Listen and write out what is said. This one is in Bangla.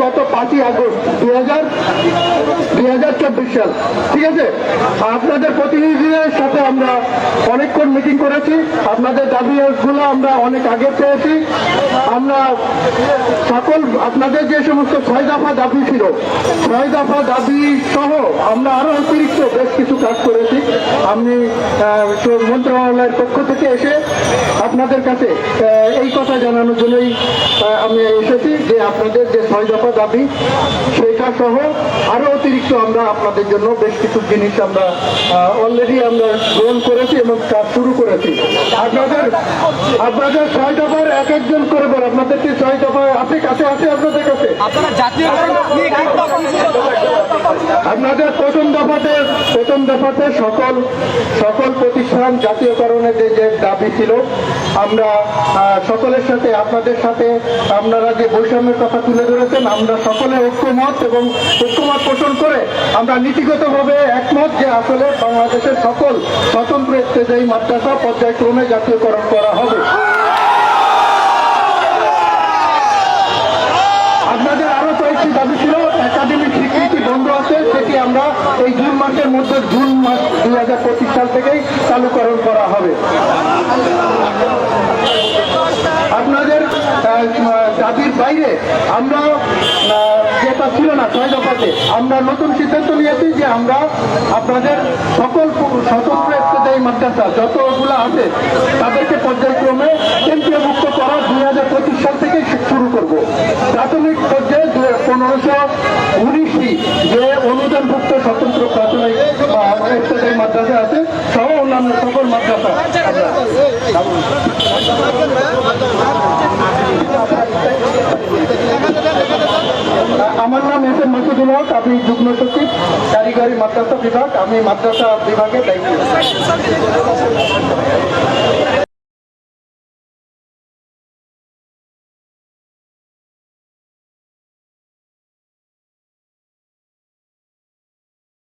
গত 5ই আগস্ট 2024 সাল। ঠিক আছে, আপনাদের প্রতিনিধিদের সাথে আমরা অনেকক্ষণ মিটিং করেছি। আপনাদের দাবিগুলো আমরা অনেক আগে পেয়েছি। আমরা সকল আপনাদের যে সমস্ত 6 দফা দাবি ছিল, 6 দফা দাবি সহ আমরা আরো অতিরিক্ত বেশ কিছু কাজ করেছি। আমি মন্ত্রণালয়ের পক্ষ থেকে এসে আপনাদের কাছে এই কথা জানানোর জন্যই আমি এসেছি যে আপনাদের যে 6 দফা দাবি সেটা সহ আরো অতিরিক্ত আমরা আপনাদের জন্য বেশ কিছু জিনিস আমরা অলরেডি আমরা গ্রহণ করেছি এবং কাজ শুরু করেছি। আপনাদের 6 দফার এক একজন করে বল, আপনাদের কি 6 দফা আছে কাছে আছে আপনাদের কাছে? আপনাদের প্রথম দফাতে সকল প্রতিষ্ঠান জাতীয়করণের যে দাবি ছিল, আমরা সকলের সাথে আপনাদের সাথে আপনারা যে বৈষম্যের কথা তুলে ধরেছেন, আমরা সকলে ঐক্যমত এবং ঐক্যমত পোষণ করে আমরা নীতিগতভাবে একমত যে আসলে বাংলাদেশের সকল স্বতন্ত্র ইত্তেদায়ী মাদ্রাসা পর্যায়ক্রমে জাতীয়করণ করা হবে। আপনাদের আরো কয়েকটি দাবি ছিল, একাডেমিক স্বীকৃতি বন্ধ আছে, সেটি আমরা এই জুন মাসের মধ্যে, জুন মাস 2025 সাল থেকেই চালুকরণ করা হবে। আপনাদের দাবির বাইরে আমরা যেটা ছিল না 6 দফাতে, আমরা নতুন সিদ্ধান্ত নিয়েছি যে আমরা আপনাদের সকল স্বতন্ত্র ইত্তেদায়ী মাদ্রাসা যতগুলো আছে তাদেরকে পর্যায়ক্রমে কেন্দ্রীয়ভুক্ত করা 2025 সাল থেকে শুরু করব। প্রাথমিক পর্যায়ে 1519টি যে অনুদানভুক্ত স্বতন্ত্র প্রাথমিক ইত্তেদায়ী মাদ্রাসা আছে সহ অন্যান্য সকল মাদ্রাসা। আমার নাম এস এম মাসুদুল হক, আমি যুগ্ম সচিব কারিগরি মাদ্রাসা বিভাগ, আমি মাদ্রাসা বিভাগের দায়িত্ব।